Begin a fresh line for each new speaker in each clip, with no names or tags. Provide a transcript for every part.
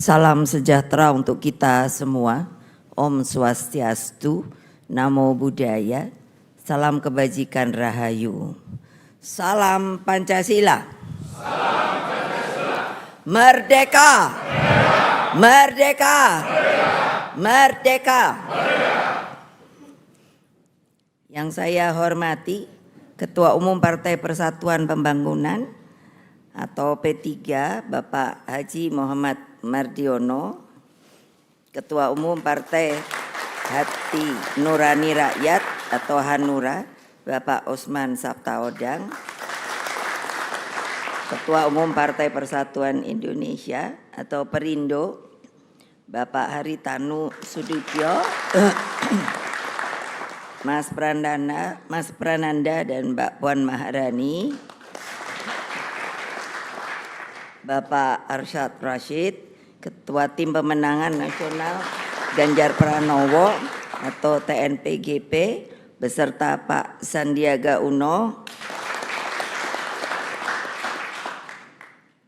Salam sejahtera untuk kita semua. Om Swastiastu, Namo Buddhaya, salam kebajikan Rahayu. Salam Pancasila. Salam Pancasila. Merdeka. Merdeka. Merdeka. Merdeka. Merdeka. Yang saya hormati Ketua Umum Partai Persatuan Pembangunan atau P3 Bapak Haji Muhammad Mardiono, Ketua Umum Partai Hati Nurani Rakyat atau Hanura Bapak Osman Sabtaodang, Ketua Umum Partai Persatuan Indonesia atau Perindo Bapak Haritanu Sudibyo, Mas Prananda dan Mbak Puan Maharani, Bapak Arsyad Rashid, Ketua Tim Pemenangan Nasional Ganjar Pranowo atau TNPGP beserta Pak Sandiaga Uno.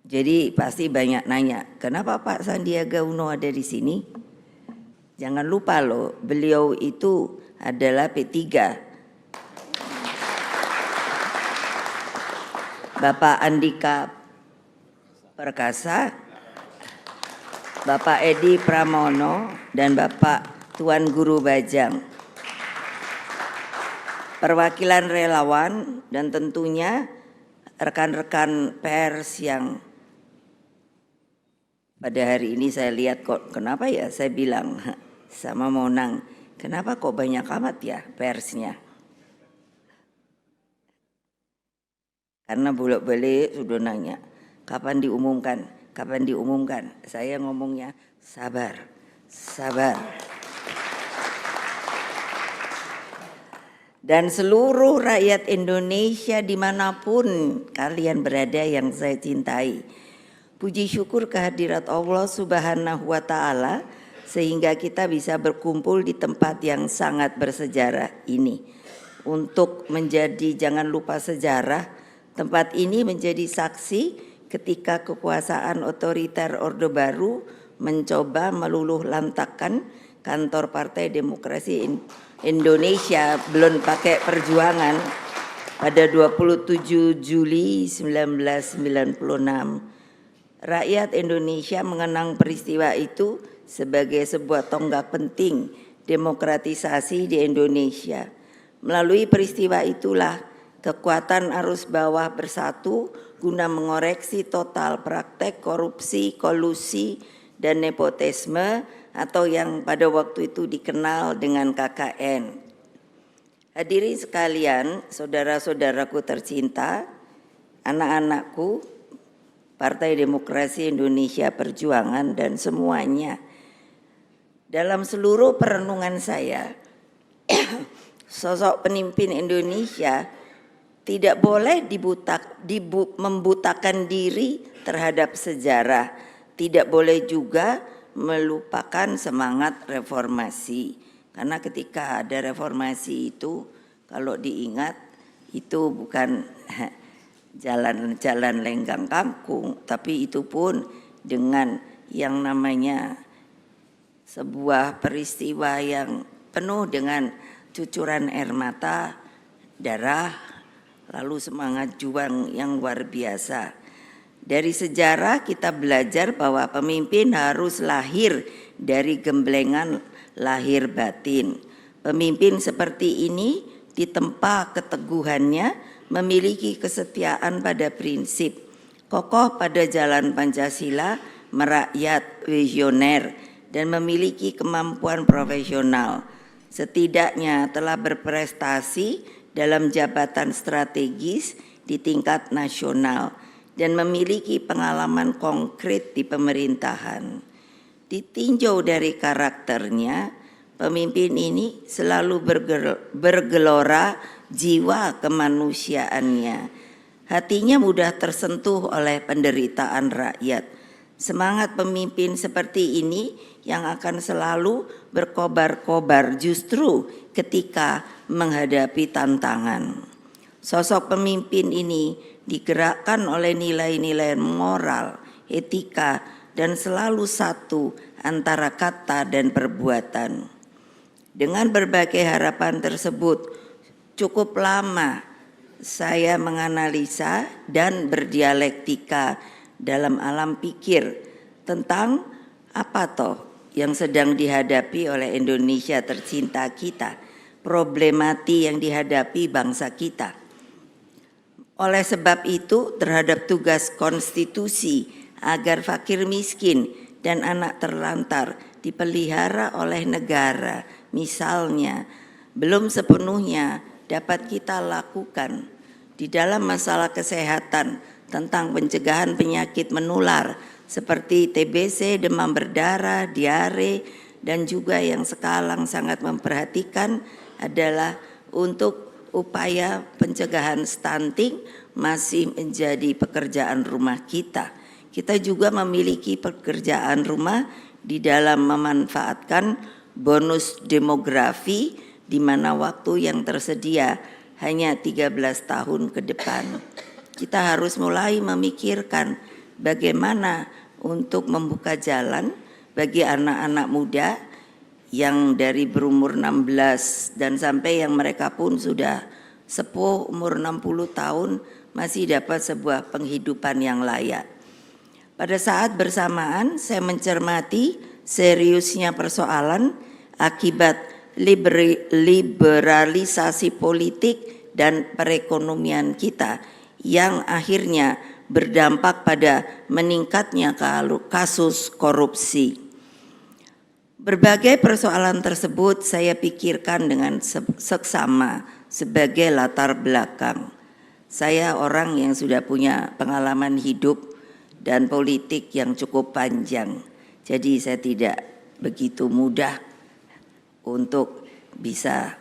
Jadi pasti banyak nanya, kenapa Pak Sandiaga Uno ada di sini? Jangan lupa loh, beliau itu adalah P3. Bapak Andika Perkasa, Bapak Edi Pramono dan Bapak Tuan Guru Bajang, perwakilan relawan dan tentunya rekan-rekan pers yang pada hari ini saya lihat kok kenapa ya, saya bilang sama Monang, kenapa kok banyak amat ya persnya? Karena bolak-balik sudah nanya, kapan diumumkan? Kapan diumumkan? Saya ngomongnya sabar, sabar. Dan seluruh rakyat Indonesia dimanapun kalian berada yang saya cintai, puji syukur kehadirat Allah Subhanahu wa Ta'ala sehingga kita bisa berkumpul di tempat yang sangat bersejarah ini. Untuk menjadi, jangan lupa sejarah, tempat ini menjadi saksi ketika kekuasaan otoriter Orde Baru mencoba meluluh lantakkan kantor Partai Demokrasi Indonesia belum pakai perjuangan pada 27 Juli 1996. Rakyat Indonesia mengenang peristiwa itu sebagai sebuah tonggak penting demokratisasi di Indonesia. Melalui peristiwa itulah kekuatan arus bawah bersatu guna mengoreksi total praktek korupsi, kolusi, dan nepotisme atau yang pada waktu itu dikenal dengan KKN. Hadirin sekalian, saudara-saudaraku tercinta, anak-anakku, Partai Demokrasi Indonesia Perjuangan dan semuanya. Dalam seluruh perenungan saya, sosok pemimpin Indonesia tidak boleh membutakan diri terhadap sejarah. Tidak boleh juga melupakan semangat reformasi. Karena ketika ada reformasi itu, kalau diingat, itu bukan jalan-jalan lenggang kangkung, tapi itu pun dengan yang namanya sebuah peristiwa yang penuh dengan cucuran air mata, darah, lalu semangat juang yang luar biasa. Dari sejarah kita belajar bahwa pemimpin harus lahir dari gemblengan lahir batin. Pemimpin seperti ini ditempa keteguhannya, memiliki kesetiaan pada prinsip, kokoh pada jalan Pancasila, merakyat, visioner, dan memiliki kemampuan profesional. Setidaknya telah berprestasi dalam jabatan strategis di tingkat nasional dan memiliki pengalaman konkret di pemerintahan. Ditinjau dari karakternya, pemimpin ini selalu bergelora jiwa kemanusiaannya. Hatinya mudah tersentuh oleh penderitaan rakyat. Semangat pemimpin seperti ini yang akan selalu berkobar-kobar justru ketika menghadapi tantangan. Sosok pemimpin ini digerakkan oleh nilai-nilai moral, etika, dan selalu satu antara kata dan perbuatan. Dengan berbagai harapan tersebut, cukup lama saya menganalisa dan berdialektika dalam alam pikir tentang apa toh yang sedang dihadapi oleh Indonesia tercinta kita, problematik yang dihadapi bangsa kita. Oleh sebab itu, terhadap tugas konstitusi agar fakir miskin dan anak terlantar dipelihara oleh negara, misalnya, belum sepenuhnya dapat kita lakukan di dalam masalah kesehatan tentang pencegahan penyakit menular seperti TBC, demam berdarah, diare, dan juga yang sekarang sangat memperhatikan adalah untuk upaya pencegahan stunting masih menjadi pekerjaan rumah kita. Kita juga memiliki pekerjaan rumah di dalam memanfaatkan bonus demografi di mana waktu yang tersedia hanya 13 tahun ke depan. Kita harus mulai memikirkan bagaimana untuk membuka jalan bagi anak-anak muda yang dari berumur 16 dan sampai yang mereka pun sudah sepuh umur 60 tahun masih dapat sebuah penghidupan yang layak. Pada saat bersamaan saya mencermati seriusnya persoalan akibat liberalisasi politik dan perekonomian kita yang akhirnya berdampak pada meningkatnya kasus korupsi. Berbagai persoalan tersebut saya pikirkan dengan seksama sebagai latar belakang. Saya orang yang sudah punya pengalaman hidup dan politik yang cukup panjang. Jadi saya tidak begitu mudah untuk bisa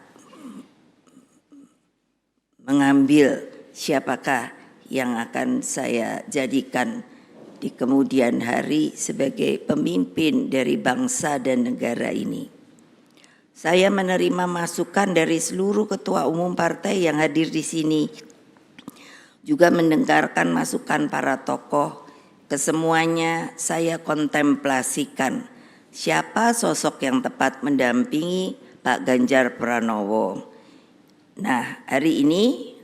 mengambil siapakah yang akan saya jadikan di kemudian hari sebagai pemimpin dari bangsa dan negara ini. Saya menerima masukan dari seluruh ketua umum partai yang hadir di sini, juga mendengarkan masukan para tokoh. Kesemuanya saya kontemplasikan siapa sosok yang tepat mendampingi Pak Ganjar Pranowo. Nah, hari ini,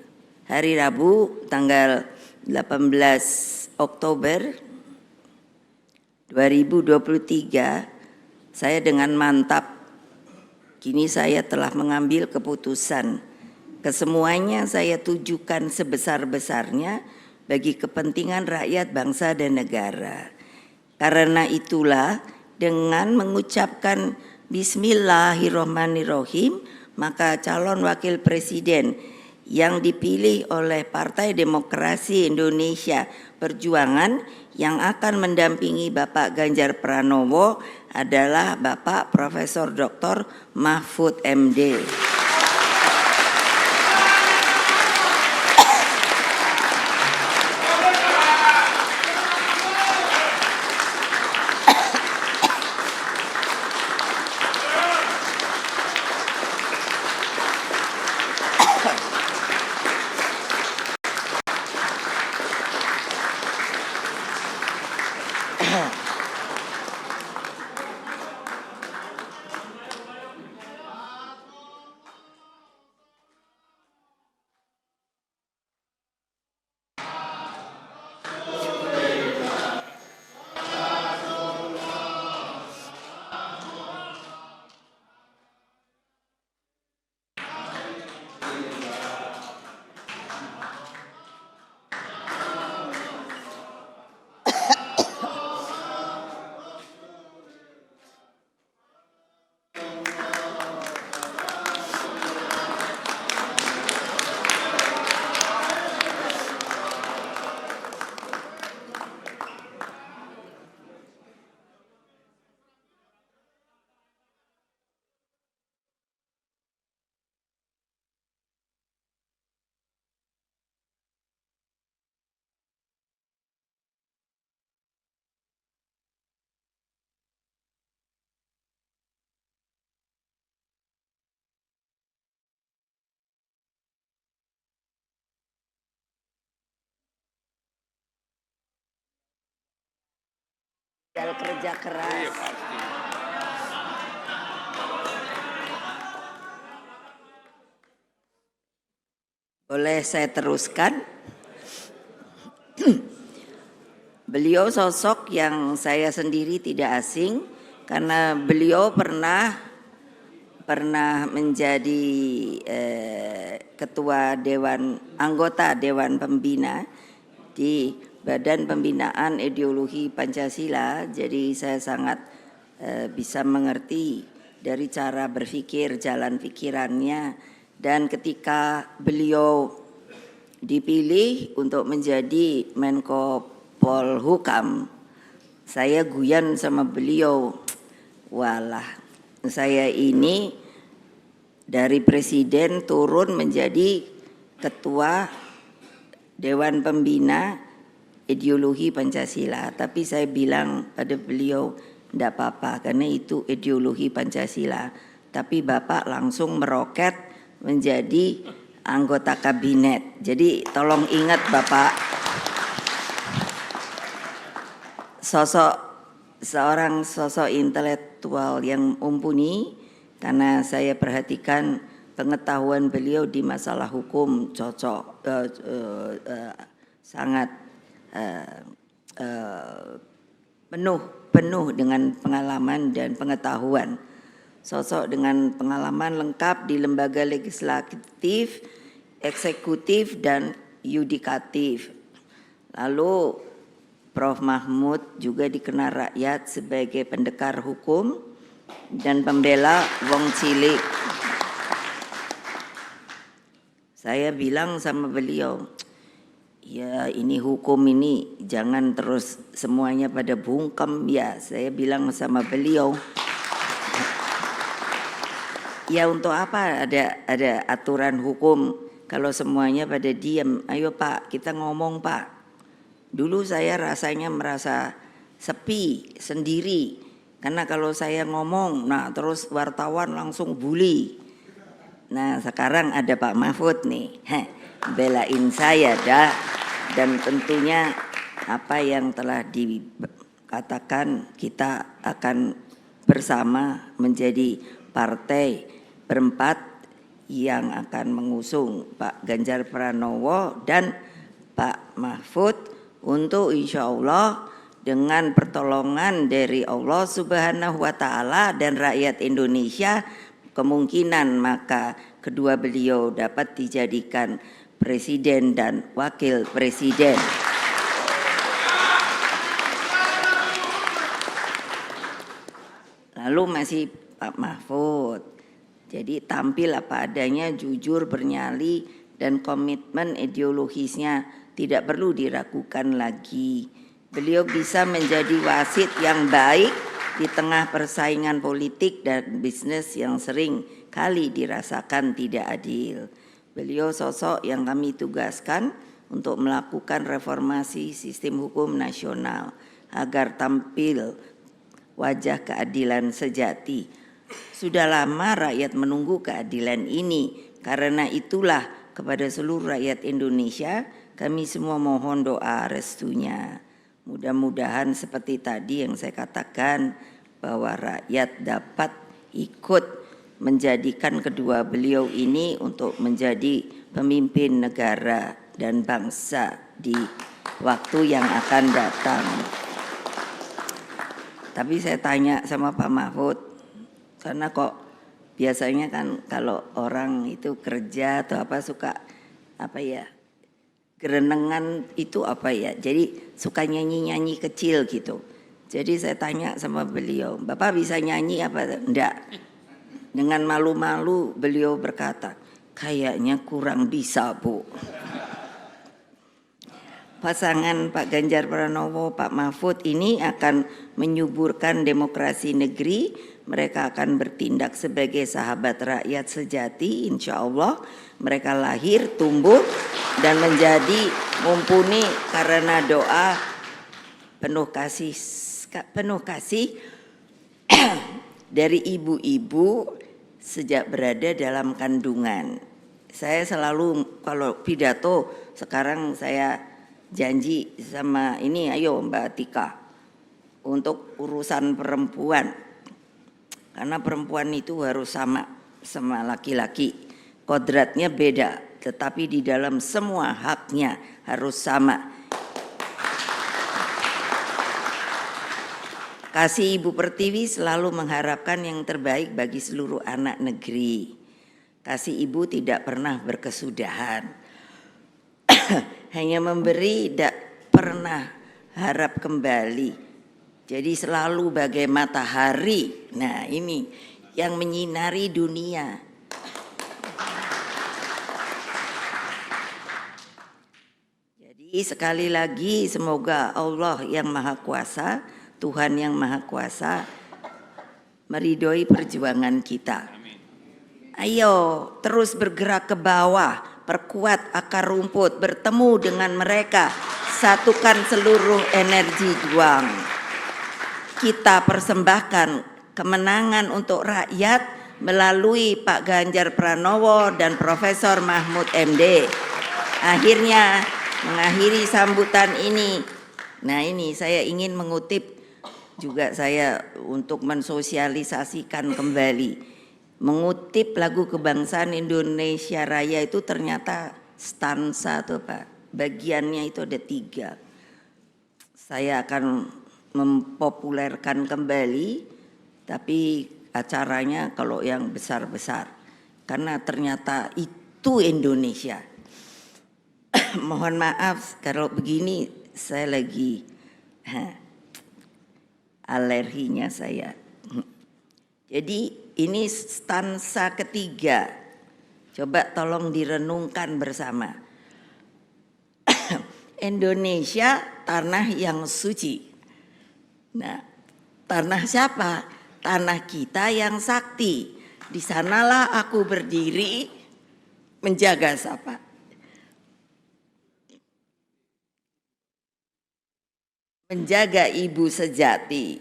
hari Rabu tanggal 18 Oktober 2023, saya dengan mantap kini saya telah mengambil keputusan. Kesemuanya saya tujukan sebesar-besarnya bagi kepentingan rakyat, bangsa dan negara. Karena itulah dengan mengucapkan Bismillahirrahmanirrahim, maka calon wakil presiden yang dipilih oleh Partai Demokrasi Indonesia Perjuangan yang akan mendampingi Bapak Ganjar Pranowo adalah Bapak Profesor Dr. Mahfud MD. kerja keras.
Iya pasti.
Boleh saya teruskan? Beliau sosok yang saya sendiri tidak asing karena beliau pernah menjadi ketua anggota Dewan Pembina di Badan Pembinaan Ideologi Pancasila. Jadi saya sangat bisa mengerti dari cara berpikir, jalan pikirannya, dan ketika beliau dipilih untuk menjadi Menko Polhukam, saya guyon sama beliau, walah saya ini dari presiden turun menjadi ketua Dewan Pembina Ideologi Pancasila. Tapi saya bilang pada beliau, tidak apa-apa karena itu ideologi Pancasila. Tapi Bapak langsung meroket menjadi anggota kabinet. Jadi tolong ingat Bapak, seorang sosok intelektual yang mumpuni, karena saya perhatikan pengetahuan beliau di masalah hukum sangat penuh dengan pengalaman dan pengetahuan. Sosok dengan pengalaman lengkap di lembaga legislatif, eksekutif, dan yudikatif. Lalu Prof. Mahmud juga dikenal rakyat sebagai pendekar hukum dan pembela wong cilik. Saya bilang sama beliau, ya ini hukum ini jangan terus semuanya pada bungkem ya. Saya bilang sama beliau, ya untuk apa ada aturan hukum kalau semuanya pada diam. Ayo Pak, kita ngomong Pak. Dulu saya rasanya merasa sepi sendiri karena kalau saya ngomong, nah terus wartawan langsung bully. Nah sekarang ada Pak Mahfud nih, belain saya dah. Dan tentunya apa yang telah dikatakan, kita akan bersama menjadi partai berempat yang akan mengusung Pak Ganjar Pranowo dan Pak Mahfud untuk insya Allah dengan pertolongan dari Allah Subhanahu wa Ta'ala dan rakyat Indonesia, kemungkinan maka kedua beliau dapat dijadikan presiden dan wakil presiden. Lalu masih Pak Mahfud, jadi tampil apa adanya, jujur, bernyali, dan komitmen ideologisnya tidak perlu diragukan lagi. Beliau bisa menjadi wasit yang baik di tengah persaingan politik dan bisnis yang sering kali dirasakan tidak adil. Beliau sosok yang kami tugaskan untuk melakukan reformasi sistem hukum nasional agar tampil wajah keadilan sejati. Sudah lama rakyat menunggu keadilan ini, karena itulah kepada seluruh rakyat Indonesia kami semua mohon doa restunya. Mudah-mudahan seperti tadi yang saya katakan, bahwa rakyat dapat ikut menjadikan kedua beliau ini untuk menjadi pemimpin negara dan bangsa di waktu yang akan datang. Tapi saya tanya sama Pak Mahfud, karena kok biasanya kan kalau orang itu kerja atau apa suka apa ya, gerenengan itu apa ya, jadi suka nyanyi-nyanyi kecil gitu. Jadi saya tanya sama beliau, Bapak bisa nyanyi apa? Enggak. Dengan malu-malu beliau berkata, kayaknya kurang bisa Bu. Pasangan Pak Ganjar Pranowo, Pak Mahfud ini akan menyuburkan demokrasi negeri. Mereka akan bertindak sebagai sahabat rakyat sejati, insya Allah. Mereka lahir, tumbuh, dan menjadi mumpuni karena doa penuh kasih dari ibu-ibu sejak berada dalam kandungan. Saya selalu kalau pidato sekarang saya janji sama ini, ayo Mbak Tika, untuk urusan perempuan. Karena perempuan itu harus sama laki-laki. Kodratnya beda, tetapi di dalam semua haknya harus sama. Kasih Ibu Pertiwi selalu mengharapkan yang terbaik bagi seluruh anak negeri. Kasih Ibu tidak pernah berkesudahan. Hanya memberi, tidak pernah harap kembali. Jadi selalu bagai matahari. Nah, ini yang menyinari dunia. Jadi sekali lagi semoga Allah yang Maha Kuasa, Tuhan yang Maha Kuasa meridhoi perjuangan kita. Ayo terus bergerak ke bawah, perkuat akar rumput, bertemu dengan mereka, satukan seluruh energi juang. Kita persembahkan kemenangan untuk rakyat melalui Pak Ganjar Pranowo dan Profesor Mahfud MD. Akhirnya mengakhiri sambutan ini. Nah, ini saya ingin mengutip juga saya untuk mensosialisasikan kembali. Mengutip lagu kebangsaan Indonesia Raya itu ternyata stansa tuh Pak. Bagiannya itu ada 3. Saya akan mempopulerkan kembali, tapi acaranya kalau yang besar-besar. Karena ternyata itu Indonesia. Mohon maaf kalau begini saya lagi alerginya saya. Jadi ini stansa ketiga. Coba tolong direnungkan bersama. Indonesia tanah yang suci. Nah, tanah siapa? Tanah kita yang sakti. Di sanalah aku berdiri menjaga siapa? Menjaga ibu sejati.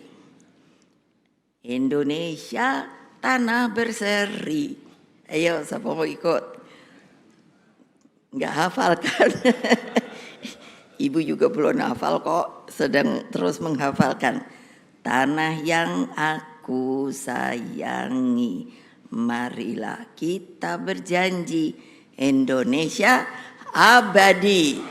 Indonesia tanah berseri. Ayo siapa mau ikut? Enggak hafal kan? Ibu juga belum hafal kok, sedang terus menghafalkan. Tanah yang aku sayangi, marilah kita berjanji Indonesia abadi.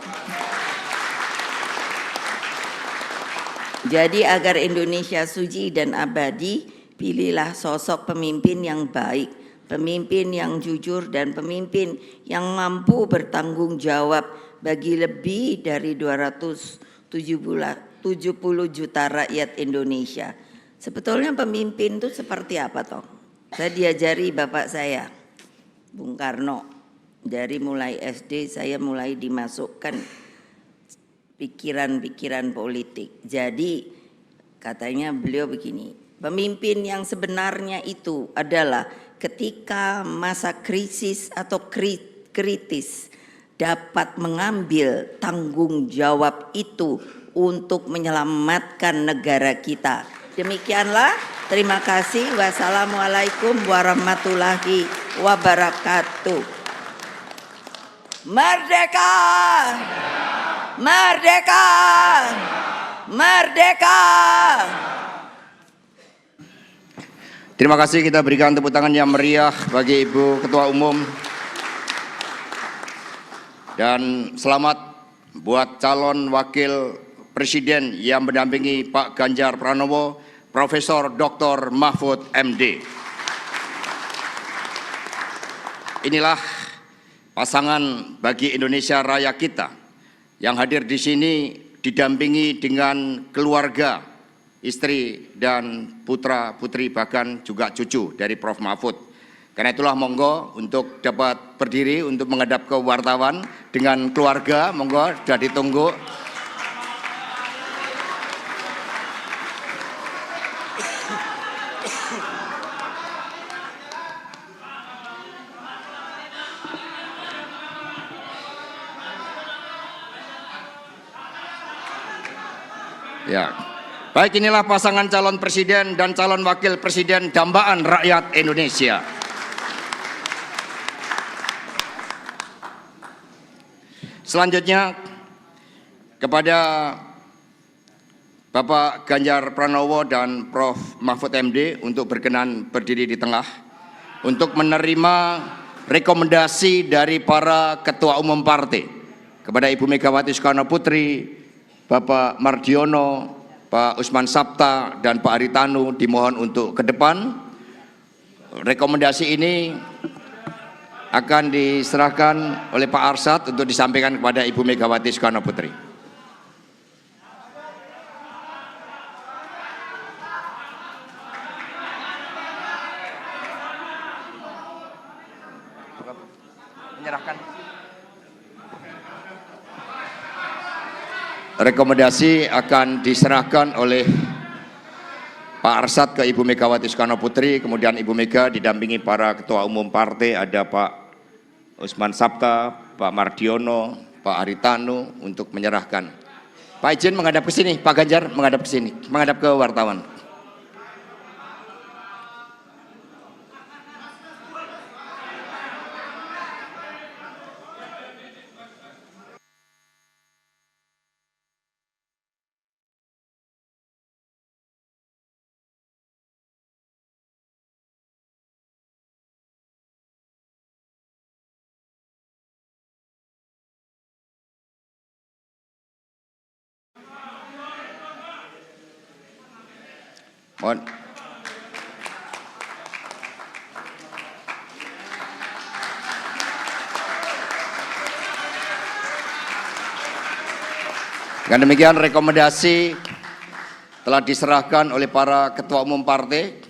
Jadi agar Indonesia suci dan abadi, pilihlah sosok pemimpin yang baik, pemimpin yang jujur dan pemimpin yang mampu bertanggung jawab bagi lebih dari 270 juta rakyat Indonesia. Sebetulnya pemimpin itu seperti apa toh? Saya diajari bapak saya, Bung Karno. Dari mulai SD saya mulai dimasukkan pikiran-pikiran politik. Jadi katanya beliau begini, pemimpin yang sebenarnya itu adalah ketika masa krisis atau kritis dapat mengambil tanggung jawab itu untuk menyelamatkan negara kita. Demikianlah, terima kasih. Wassalamualaikum warahmatullahi wabarakatuh. Merdeka! Merdeka! Merdeka!
Terima kasih, kita berikan tepuk tangan yang meriah bagi Ibu Ketua Umum. Dan selamat buat calon wakil presiden yang mendampingi Pak Ganjar Pranowo, Profesor Dr. Mahfud MD. Inilah pasangan bagi Indonesia Raya kita yang hadir di sini didampingi dengan keluarga, istri dan putra-putri bahkan juga cucu dari Prof. Mahfud. Karena itulah monggo untuk dapat berdiri untuk menghadap ke wartawan dengan keluarga, monggo sudah ditunggu. Ya. Baik, inilah pasangan calon presiden dan calon wakil presiden dambaan rakyat Indonesia. Selanjutnya kepada Bapak Ganjar Pranowo dan Prof. Mahfud MD untuk berkenan berdiri di tengah untuk menerima rekomendasi dari para ketua umum partai kepada Ibu Megawati Soekarno Putri, Bapak Mardiono, Pak Usman Sabta, dan Pak Haritanu dimohon untuk ke depan. Rekomendasi ini akan diserahkan oleh Pak Arsad untuk disampaikan kepada Ibu Megawati Soekarno Putri. Menyerahkan. Rekomendasi akan diserahkan oleh Pak Arsad ke Ibu Megawati Soekarno Putri, kemudian Ibu Mega didampingi para ketua umum partai, ada Pak Usman Sabta, Pak Mardiono, Pak Haritanu untuk menyerahkan. Pak izin menghadap ke sini, Pak Ganjar menghadap ke sini, menghadap ke wartawan. Mohon. Dengan demikian rekomendasi telah diserahkan oleh para ketua umum partai